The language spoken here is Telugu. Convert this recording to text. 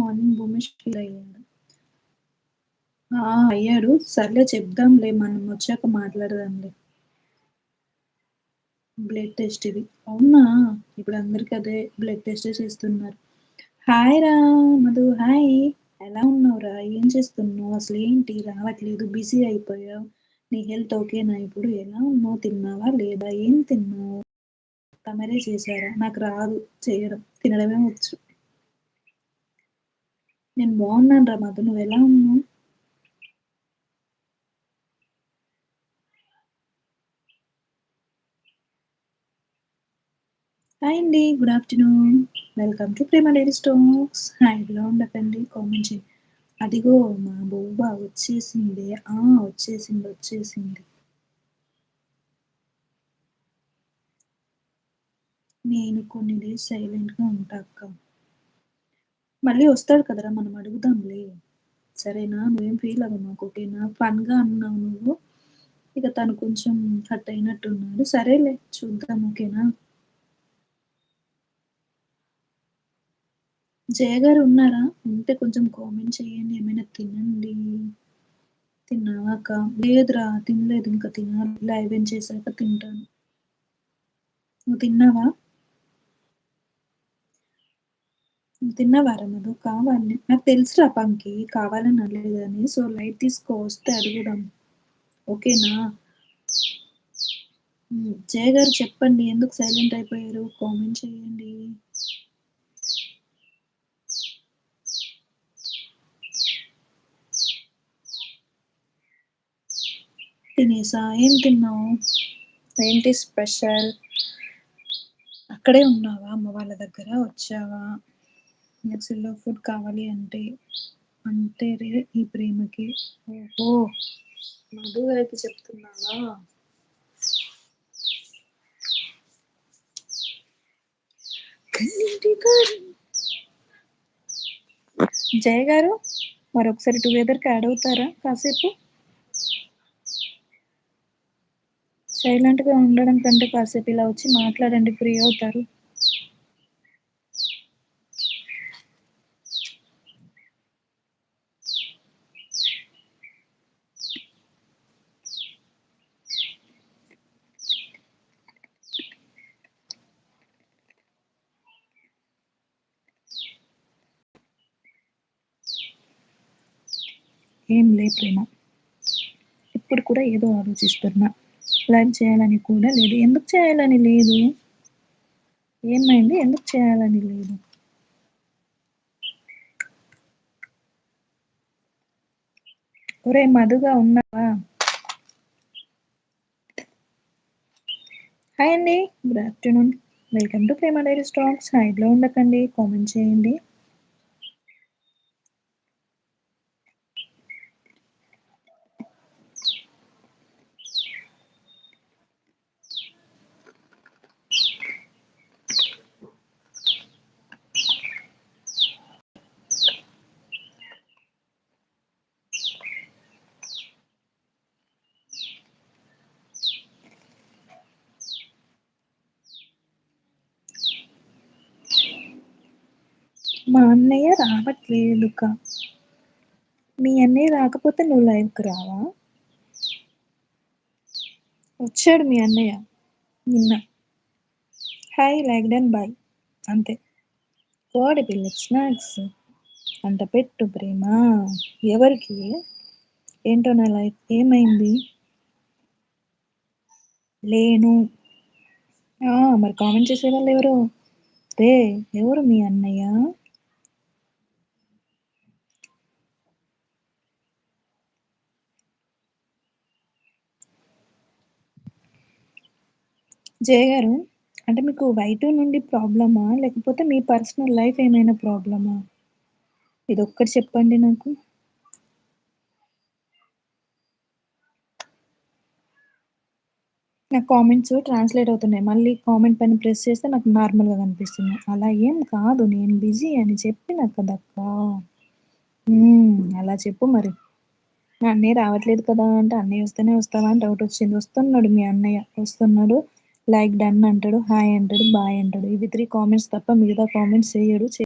మార్నింగ్ భూమేష్ ఫీలయ్యాడు. ఆ! అయ్యాడు. సర్లే చెప్దాంలే మనమొచ్చాక మాట్లాడదాంలే. బ్లడ్ టెస్ట్ ఇది. అవునా! ఇప్పుడందరికి అదే బ్లడ్ టెస్టే చేస్తున్నారు. హాయ్ రా! మధు హాయ్. ఎలా ఉన్నావురా? ఏం చేస్తున్నావు? అసలేంటి రావట్లేదు, బిజీ అయిపోయావు. నీ హెల్త్ ఓకేనా ఇప్పుడు? ఎలా ఉన్నావు? తిన్నావా లేదా? ఏం తిన్నావు? తమరే చేశారా? నాకు రాదు చేయడం. తినడమే వచ్చు. నేను బావున్నానురా మధు. నువ్వెలా ఉన్నావు? హాయ్ అండి. Good afternoon. Welcome to Prema diaries talks. హాయిగా ఉండకండి. కామెంట్ చేయండి. అదిగో మా బువ్వ వచ్చేసిందే. ఆ! వచ్చేసింది. నేను కొన్ని డేస్ సైలెంట్‌గా ఉంటా అక్క. మళ్ళీ వస్తాడు కదరా! మనం అడుగుదాంలే. సరేనా? నువ్వేం ఫీల్ అవ్వమాకు. ఓకేనా? ఫన్‌గా అన్నావు నువ్వు. ఇక తను కొంచెం హర్ట్ అయినట్టున్నాడు. సరేలే చూద్దాం. ఓకేనా? జయ గారు ఉన్నారా? ఉంటే కొంచెం కామెంట్ చేయండి. ఏమైనా తినండి. తిన్నావా అక్క? లేదురా తినలేదు. ఇంకా తినాలి. లైవ్ ఎండ్ చేశాక తింటాను. నువ్వు తిన్నావా? నువ్వు తిన్నావారా మధు? కావాలి. నాకు తెలుసురా పంకి కావాలని అనలేదని. సో లైట్ తీసుకో వస్తే అడుగుదాం. ఓకేనా? జయ గారు చెప్పండి. ఎందుకు సైలెంట్ అయిపోయారు? కామెంట్ చేయండి. తినేసా? ఏం తిన్నావు? ఏంటి స్పెషల్? అక్కడే ఉన్నావా? అమ్మ వాళ్ళ దగ్గర వచ్చావా? నాకు సిల్లో ఫుడ్ కావాలి అంటే అంటే రే ఈ ప్రేమకి. ఓహో! మధు గారికి చెప్తున్నావా? కన్నింటి గారు. జయ గారు మరొకసారి టుగెదర్‌కి యాడ్ అవుతారా కాసేపు? సైలెంట్‌గా ఉండడం కంటే కాసేపు ఇలా వచ్చి మాట్లాడండి ఫ్రీ అవుతారు. ఏం లే ప్రేమ. ఇప్పుడు కూడా ఏదో ఆలోచిస్తున్నా. లైవ్ చేయాలని కూడా లేదు. ఎందుకు చేయాలని లేదు? ఏమైంది? ఎందుకు చేయాలని లేదు? ఒరేయ్ మధుగా ఉన్నావా? హాయ్ అండి. Good afternoon. Welcome to Prema diary stacks. హైడ్‌లో ఉండకండి. కామెంట్ చేయండి. మా అన్నయ్య రావట్లేదుక. మీ అన్నయ్య రాకపోతే నువ్వు లైవ్‌కి రావా? వచ్చాడు మీ అన్నయ్య నిన్న. Hi like done bye. అంతే. కోడి పిల్లకి స్నాక్స్ అంట పెట్టు ప్రేమ. ఎవరికి? ఏంటో నా లైఫ్ ఏమైంది? లేను. మరి కామెంట్ చేసేవాళ్ళు ఎవరు? రే ఎవరు మీ అన్నయ్య? జయ గారు అంటే మీకు వైటు నుండి ప్రాబ్లమా? లేకపోతే మీ పర్సనల్ లైఫ్ ఏమైనా ప్రాబ్లమా? ఇదొక్కటి చెప్పండి నాకు. నాకు కామెంట్స్ ట్రాన్స్‌లేట్ అవుతున్నాయి. మళ్ళీ కామెంట్ పైన ప్రెస్ చేస్తే నాకు నార్మల్‌గా కనిపిస్తున్నాయి. అలా ఏం కాదు. నేను బిజీ అని చెప్పినా కదక్కా! అలా చెప్పు మరి. మా అన్నయ్య రావట్లేదు కదా! అంటే అన్నయ్య వస్తేనే వస్తావా అని డౌట్ వచ్చింది. వస్తున్నాడు మీ అన్నయ్య. వస్తున్నాడు. లైక్ డన్ అంటాడు. హాయ్ అంటాడు. బాయ్ అంటాడు. ఇవి 3 కామెంట్స్ తప్ప మిగతా కామెంట్స్ చెయ్యడు.